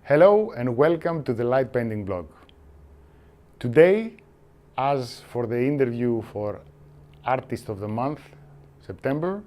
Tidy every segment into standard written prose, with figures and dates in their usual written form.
Hello and welcome to the Light Painting blog. Today, as for the interview for Artist of the Month, September,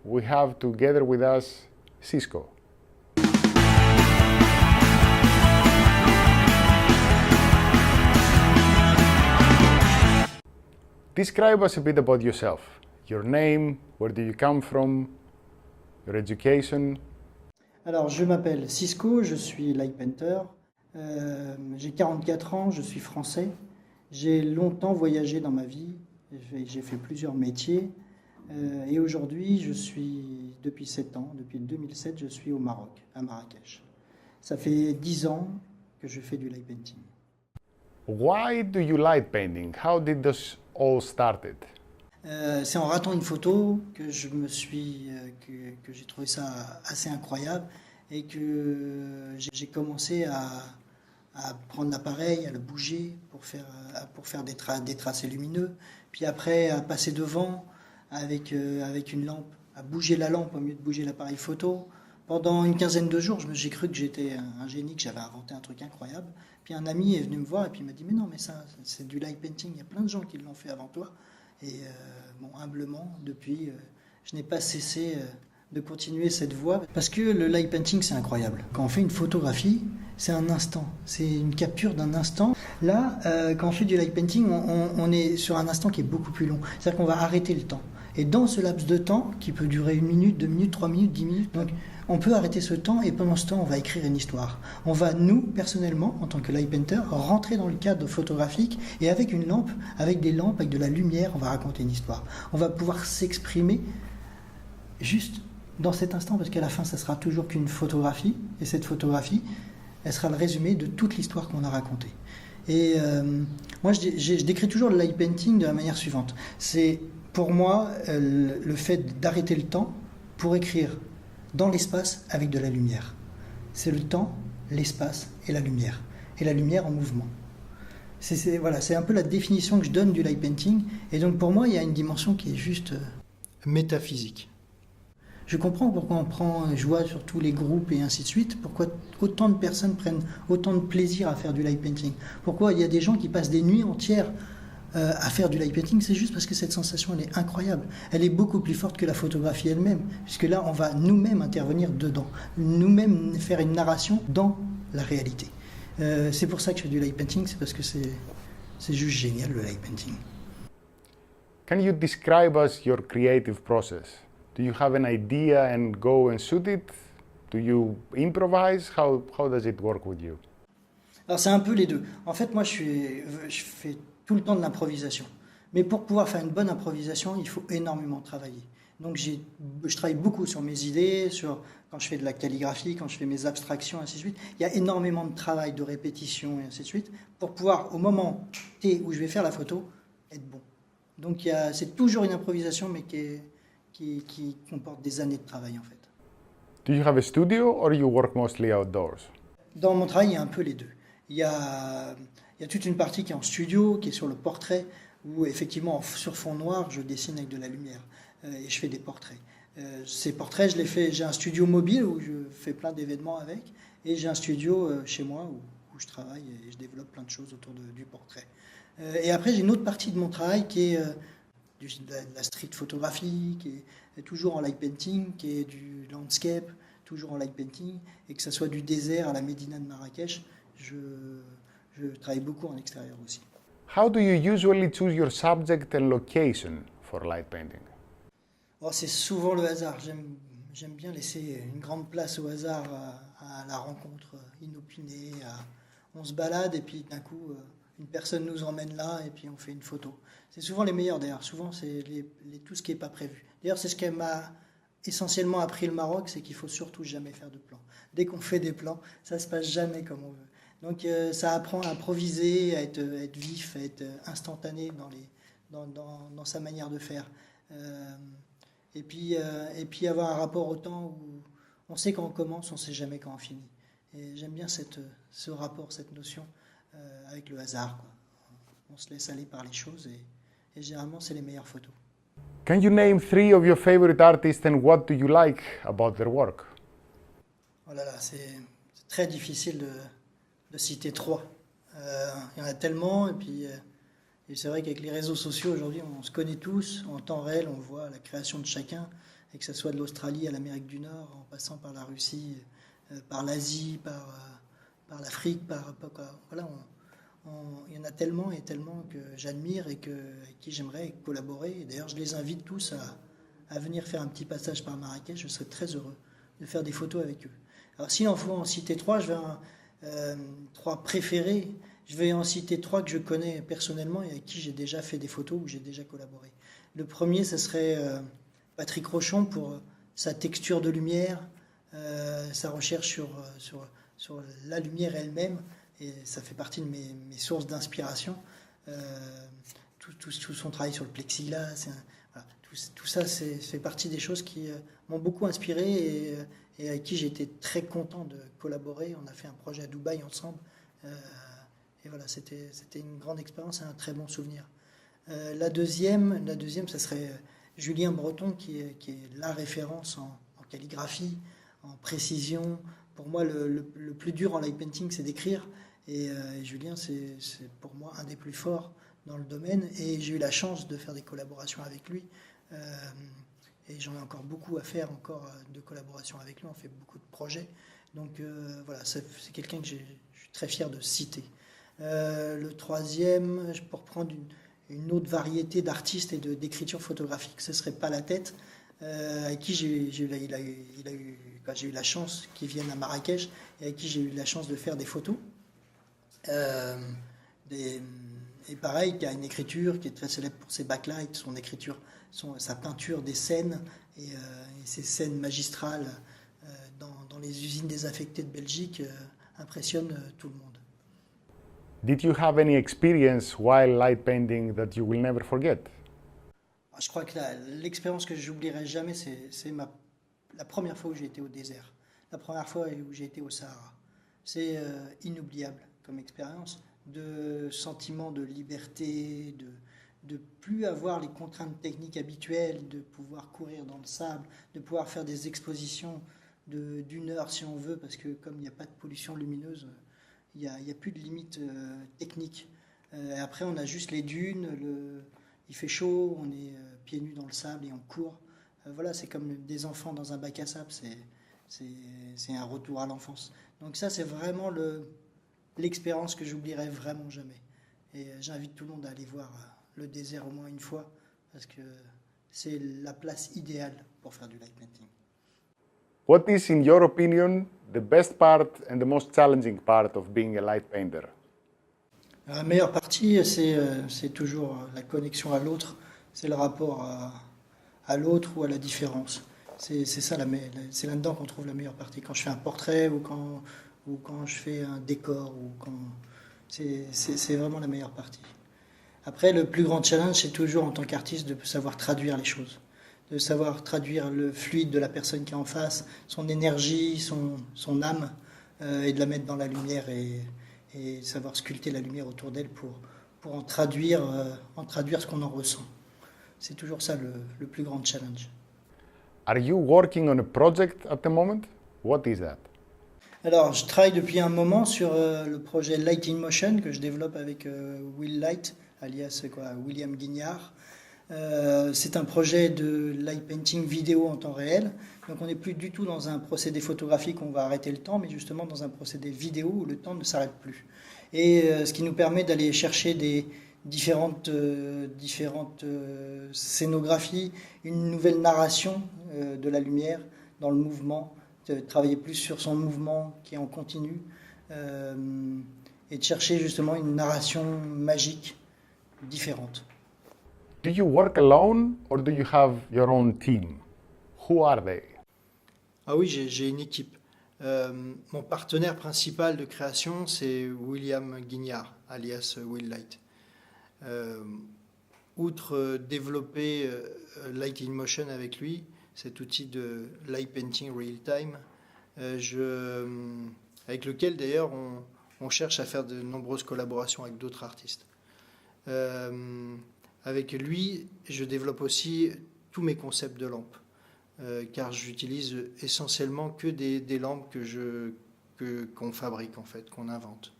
we have together with us Cisco. Describe us a bit about yourself. Your name, where do you come from, your education. Alors, je m'appelle Cisco, je suis light painter, j'ai 44 ans, je suis français, j'ai longtemps voyagé dans ma vie, j'ai fait plusieurs métiers et aujourd'hui je suis, depuis 7 ans, depuis 2007, je suis au Maroc, à Marrakech. Ça fait 10 ans que je fais du light painting. Why do you light painting? How did this all started? C'est en ratant une photo que je me suis, que j'ai trouvé ça assez incroyable et que j'ai commencé à prendre l'appareil, à le bouger pour faire des tracés lumineux. Puis après à passer devant avec une lampe, à bouger la lampe au mieux de bouger l'appareil photo. Pendant une quinzaine de jours, j'ai cru que j'étais un génie, que j'avais inventé un truc incroyable. Puis un ami est venu me voir et puis il m'a dit « Mais non, mais ça, c'est du light painting, il y a plein de gens qui l'ont fait avant toi. » Et humblement, depuis, je n'ai pas cessé de continuer cette voie. Parce que le light painting, c'est incroyable. Quand on fait une photographie, c'est un instant. C'est une capture d'un instant. Là, quand on fait du light painting, on est sur un instant qui est beaucoup plus long. C'est-à-dire qu'on va arrêter le temps. Et dans ce laps de temps, qui peut durer 1 minute, 2 minutes, 3 minutes, 10 minutes, donc on peut arrêter ce temps et pendant ce temps, on va écrire une histoire. On va, nous, personnellement, en tant que light painter, rentrer dans le cadre photographique et avec une lampe, avec des lampes, avec de la lumière, on va raconter une histoire. On va pouvoir s'exprimer juste dans cet instant parce qu'à la fin, ça sera toujours qu'une photographie et cette photographie, elle sera le résumé de toute l'histoire qu'on a racontée. Et moi, je décris toujours le light painting de la manière suivante. C'est pour moi le fait d'arrêter le temps pour écrire dans l'espace avec de la lumière. C'est le temps, l'espace et la lumière. Et la lumière en mouvement. C'est un peu la définition que je donne du light painting. Et donc pour moi, il y a une dimension qui est juste métaphysique. Je comprends pourquoi je vois sur tous les groupes et ainsi de suite, pourquoi autant de personnes prennent autant de plaisir à faire du light painting. Pourquoi il y a des gens qui passent des nuits entières à faire du light painting, c'est juste parce que cette sensation, elle est incroyable. Elle est beaucoup plus forte que la photographie elle-même, puisque là, on va nous-mêmes intervenir dedans, nous-mêmes faire une narration dans la réalité. C'est pour ça que je fais du light painting, c'est parce que c'est juste génial, le light painting. Can you describe us your creative process? Do you have an idea and go and shoot it? Do you improvise? How does it work with you? Alors c'est un peu les deux. En fait, moi, je fais tout le temps de l'improvisation. Mais pour pouvoir faire une bonne improvisation, il faut énormément travailler. Donc je travaille beaucoup sur mes idées, quand je fais de la calligraphie, quand je fais mes abstractions, ainsi de suite. Il y a énormément de travail, de répétition, et ainsi de suite, pour pouvoir, au moment T où je vais faire la photo, être bon. Donc c'est toujours une improvisation, mais qui comporte des années de travail, en fait. Do you have a studio or you work mostly outdoors? Dans mon travail, il y a un peu les deux. Il y a toute une partie qui est en studio, qui est sur le portrait, où effectivement, sur fond noir, je dessine avec de la lumière et je fais des portraits. Ces portraits, je les fais. J'ai un studio mobile où je fais plein d'événements avec, et j'ai un studio chez moi où je travaille et je développe plein de choses autour du portrait. Et après, j'ai une autre partie de mon travail qui est de la street photographie, qui est toujours en light painting, qui est du landscape, toujours en light painting, et que ça soit du désert à la Médina de Marrakech, je travaille beaucoup en extérieur aussi. How do you usually choose your subject and location for light painting? Oh, c'est souvent le hasard. J'aime bien laisser une grande place au hasard, à la rencontre inopinée. On se balade et puis d'un coup, une personne nous emmène là et puis on fait une photo. C'est souvent les meilleurs d'ailleurs. Souvent, c'est tout ce qui n'est pas prévu. D'ailleurs, c'est ce qu'elle m'a essentiellement appris le Maroc, c'est qu'il faut surtout jamais faire de plans. Dès qu'on fait des plans, ça se passe jamais comme on veut. Donc ça apprend à improviser, à être vif, à être instantané dans sa manière de faire. Et puis avoir un rapport au temps où on sait quand on commence, on ne sait jamais quand on finit. Et j'aime bien ce rapport, cette notion avec le hasard, quoi. On se laisse aller par les choses et généralement c'est les meilleures photos. Can you name 3 of your favorite artists and what do you like about their work? Oh là là, c'est c'est très difficile de citer trois. Il y en a tellement, et puis et c'est vrai qu'avec les réseaux sociaux aujourd'hui, on se connaît tous, en temps réel, on voit la création de chacun, et que ce soit de l'Australie à l'Amérique du Nord, en passant par la Russie, par l'Asie, par l'Afrique, voilà, il y en a tellement et tellement que j'admire et avec qui j'aimerais collaborer. Et d'ailleurs, je les invite tous à venir faire un petit passage par Marrakech. Je serais très heureux de faire des photos avec eux. Alors, s'il en faut en citer trois, trois préférés. Je vais en citer trois que je connais personnellement et avec qui j'ai déjà fait des photos ou j'ai déjà collaboré. Le premier, ce serait Patrick Rochon pour sa texture de lumière, sa recherche sur la lumière elle-même. Et ça fait partie de mes sources d'inspiration. Tout son travail sur le plexiglas, voilà, tout ça, fait partie des choses qui m'ont beaucoup inspiré et avec qui j'ai été très content de collaborer. On a fait un projet à Dubaï ensemble. Et voilà, c'était une grande expérience et un très bon souvenir. La deuxième, ça serait Julien Breton, qui est la référence en calligraphie, en précision. Pour moi, le plus dur en light painting, c'est d'écrire. Et Julien, c'est pour moi un des plus forts dans le domaine. Et j'ai eu la chance de faire des collaborations avec lui. Et j'en ai encore beaucoup à faire, encore de collaboration avec lui. On fait beaucoup de projets. Donc voilà, c'est quelqu'un que je suis très fier de citer. Le troisième, pour prendre une autre variété d'artistes et d'écriture photographique, ce serait Pas la tête, avec qui j'ai eu la chance qu'il vienne à Marrakech et avec qui j'ai eu la chance de faire des photos. Et pareil, qui a une écriture qui est très célèbre pour ses backlights, son écriture, sa peinture des scènes et ses scènes magistrales dans les usines désaffectées de Belgique impressionnent tout le monde. Did you have any experience while light painting that you will never forget? Je crois que l'expérience que j'oublierai jamais, c'est la première fois où j'ai été au désert, la première fois où j'ai été au Sahara. C'est inoubliable comme expérience, de sentiment de liberté, de plus avoir les contraintes techniques habituelles, de pouvoir courir dans le sable, de pouvoir faire des expositions d'une heure si on veut, parce que comme il n'y a pas de pollution lumineuse, il n'y a plus de limite technique. Après, on a juste les dunes, il fait chaud, on est pieds nus dans le sable et on court. Voilà, c'est comme des enfants dans un bac à sable, c'est un retour à l'enfance. Donc ça, c'est vraiment l'expérience que j'oublierai vraiment jamais. Et j'invite tout le monde à aller voir le désert au moins une fois, parce que c'est la place idéale pour faire du light painting. What is, in your opinion, the best part and the most challenging part of being a light painter? La meilleure partie, c'est toujours la connexion à l'autre, c'est le rapport à l'autre ou à la différence. C'est ça, c'est là-dedans qu'on trouve la meilleure partie. Quand je fais un portrait ou quand je fais un décor, c'est vraiment la meilleure partie. Après, le plus grand challenge, c'est toujours en tant qu'artiste de savoir traduire les choses, de savoir traduire le fluide de la personne qui est en face, son énergie, son âme, et de la mettre dans la lumière et savoir sculpter la lumière autour d'elle pour en traduire ce qu'on en ressent. C'est toujours ça le plus grand challenge. Are you working on a project at the moment? What is that? Alors, je travaille depuis un moment sur le projet Light in Motion que je développe avec Will Light, alias William Guignard. C'est un projet de light painting vidéo en temps réel. Donc on n'est plus du tout dans un procédé photographique où on va arrêter le temps, mais justement dans un procédé vidéo où le temps ne s'arrête plus. Et ce qui nous permet d'aller chercher des différentes scénographies, une nouvelle narration de la lumière dans le mouvement, de travailler plus sur son mouvement qui est en continu, et de chercher justement une narration magique différente. Do you work alone or do you have your own team? Who are they? Ah oui, j'ai une équipe. Mon partenaire principal de création, c'est William Guignard, alias Will Light. Outre développer Light in Motion avec lui, cet outil de light painting real time, avec lequel d'ailleurs on cherche à faire de nombreuses collaborations avec d'autres artistes. Avec lui, je développe aussi tous mes concepts de lampes, car j'utilise essentiellement que des lampes que qu'on fabrique en fait, qu'on invente.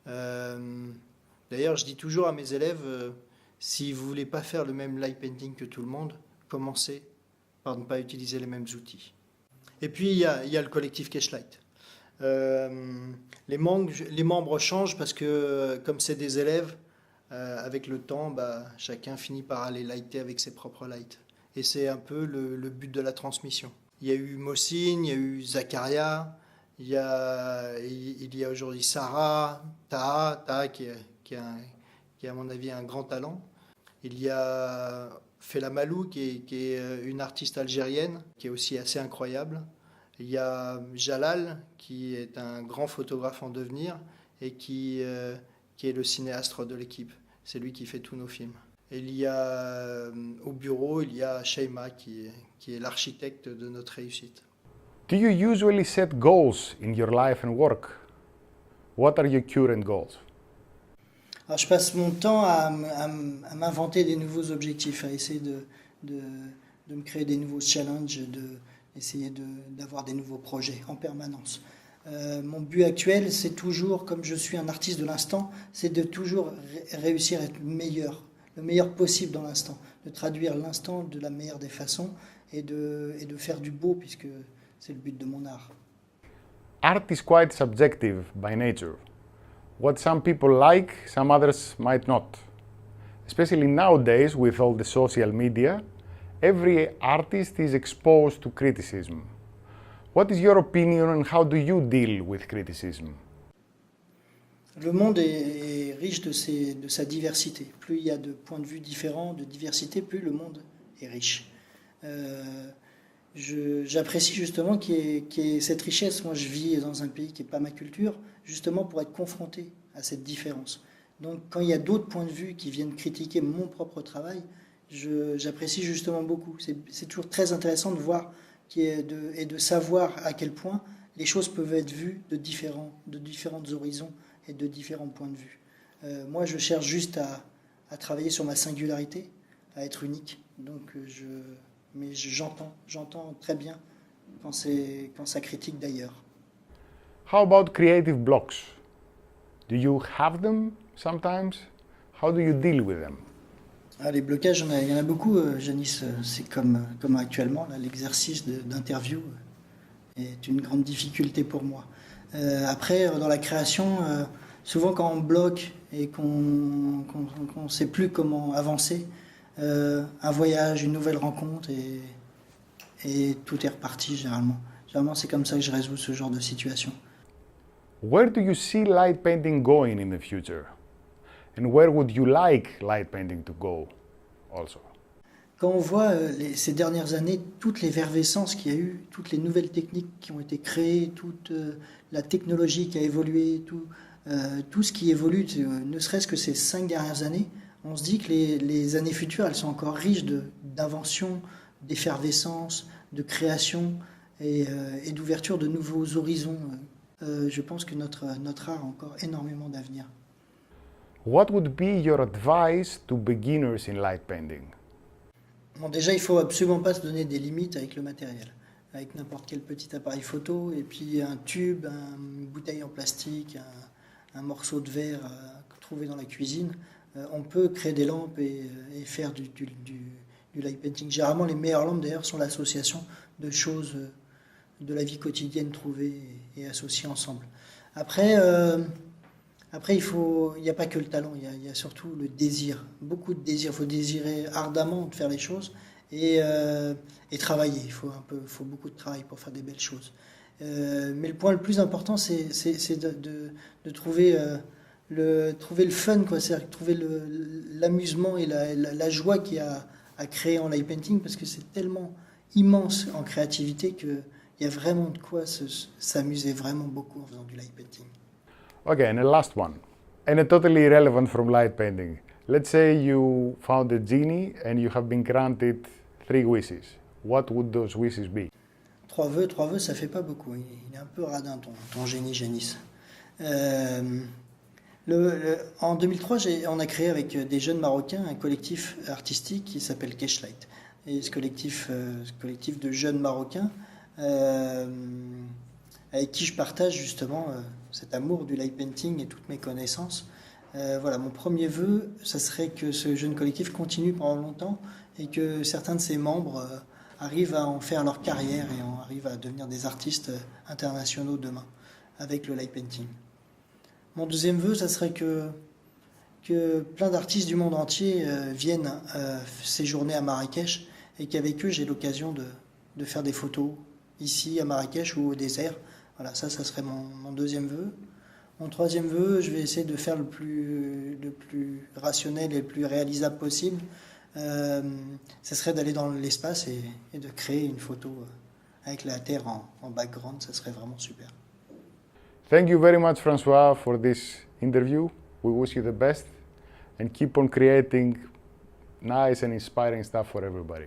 D'ailleurs, je dis toujours à mes élèves, si vous voulez pas faire le même light painting que tout le monde, commencez par ne pas utiliser les mêmes outils. Et puis il y a le collectif Cashlight. Les membres changent parce que comme c'est des élèves, avec le temps, chacun finit par aller lighter avec ses propres lights. Et c'est un peu le but de la transmission. Il y a eu Mossine, il y a eu Zakaria, il y a aujourd'hui Sarah, Taha qui a à mon avis un grand talent. Il y a Fela Malou qui est une artiste algérienne qui est aussi assez incroyable. Il y a Jalal qui est un grand photographe en devenir et qui est le cinéaste de l'équipe. C'est lui qui fait tous nos films. Et il y a au bureau, il y a Sheima qui est l'architecte de notre réussite. Do you usually set goals in your life and work? What are your current goals? Alors, je passe mon temps à m'inventer des nouveaux objectifs, à essayer de me créer des nouveaux challenges, essayer d'avoir des nouveaux projets en permanence. Mon but actuel, c'est toujours, comme je suis un artiste de l'instant, c'est de toujours réussir à être le meilleur possible dans l'instant, de traduire l'instant de la meilleure des façons et de faire du beau, puisque c'est le but de mon art. Art is quite subjective by nature. What some people like, some others might not. Especially nowadays with all the social media, every artist is exposed to criticism. What is your opinion and how do you deal with criticism? Le monde est riche de sa diversité. Plus il y a de points de vue différents, de diversité, plus le monde est riche. J'apprécie justement qu'il y ait cette richesse. Moi, je vis dans un pays qui n'est pas ma culture, justement pour être confronté à cette différence. Donc, quand il y a d'autres points de vue qui viennent critiquer mon propre travail, j'apprécie justement beaucoup. C'est toujours très intéressant de voir et de savoir à quel point les choses peuvent être vues de différents horizons et de différents points de vue. Moi, je cherche juste à travailler sur ma singularité, à être unique. Donc, mais j'entends très bien quand ça critique d'ailleurs. How about creative blocks? Do you have them sometimes? How do you deal with them? Les blocages, il y en a beaucoup, Janice. C'est comme actuellement, là, l'exercice d'interview est une grande difficulté pour moi. Après, dans la création, souvent quand on bloque et qu'on ne sait plus comment avancer, un voyage, une nouvelle rencontre et tout est reparti généralement. Généralement, c'est comme ça que je résous ce genre de situation. Where do you see light painting going in the future? And where would you like light painting to go also? Quand on voit ces dernières années, toute l'effervescence qu'il y a eu, toutes les nouvelles techniques qui ont été créées, toute la technologie qui a évolué, tout ce qui évolue, ne serait-ce que ces 5 dernières années, on se dit que les années futures, elles sont encore riches d'inventions, d'effervescence, de création et d'ouverture de nouveaux horizons. Je pense que notre art a encore énormément d'avenir. What would be your advice to beginners in light painting? Bon, déjà, il ne faut absolument pas se donner des limites avec le matériel, avec n'importe quel petit appareil photo, et puis un tube, une bouteille en plastique, un morceau de verre trouvé dans la cuisine. On peut créer des lampes et faire du light painting. Généralement, les meilleures lampes, d'ailleurs, sont l'association de choses de la vie quotidienne trouvées et associées ensemble. Après, il n'y a pas que le talent, il y a surtout le désir, beaucoup de désir. Il faut désirer ardemment de faire les choses et travailler. Il faut beaucoup de travail pour faire des belles choses. Mais le point le plus important, c'est de trouver le fun, quoi, c'est-à-dire trouver l'amusement et la joie qu'il y a à créer en light painting, parce que c'est tellement immense en créativité qu'il y a vraiment de quoi s'amuser vraiment beaucoup en faisant du light painting. Okay, and a last one, and a totally irrelevant from light painting. Let's say you found a genie and you have been granted 3 wishes. What would those wishes be? 3 vœux, ça fait pas beaucoup. Il est un peu radin ton génie, Janice. En 2003, on a créé avec des jeunes Marocains un collectif artistique qui s'appelle Cashlight. Et ce collectif de jeunes Marocains avec qui je partage justement cet amour du light painting et toutes mes connaissances. Voilà, mon premier vœu, ça serait que ce jeune collectif continue pendant longtemps et que certains de ses membres arrivent à en faire leur carrière et arrivent à devenir des artistes internationaux demain avec le light painting. Mon deuxième vœu, ça serait que plein d'artistes du monde entier viennent séjourner à Marrakech et qu'avec eux j'ai l'occasion de faire des photos ici à Marrakech ou au désert. Voilà, ça serait mon deuxième vœu. Mon troisième vœu, je vais essayer de faire le plus rationnel et le plus réalisable possible. Ce serait d'aller dans l'espace et de créer une photo avec la Terre en background, ça serait vraiment super. Thank you very much, Francois, for this interview. We wish you the best and keep on creating nice and inspiring stuff for everybody.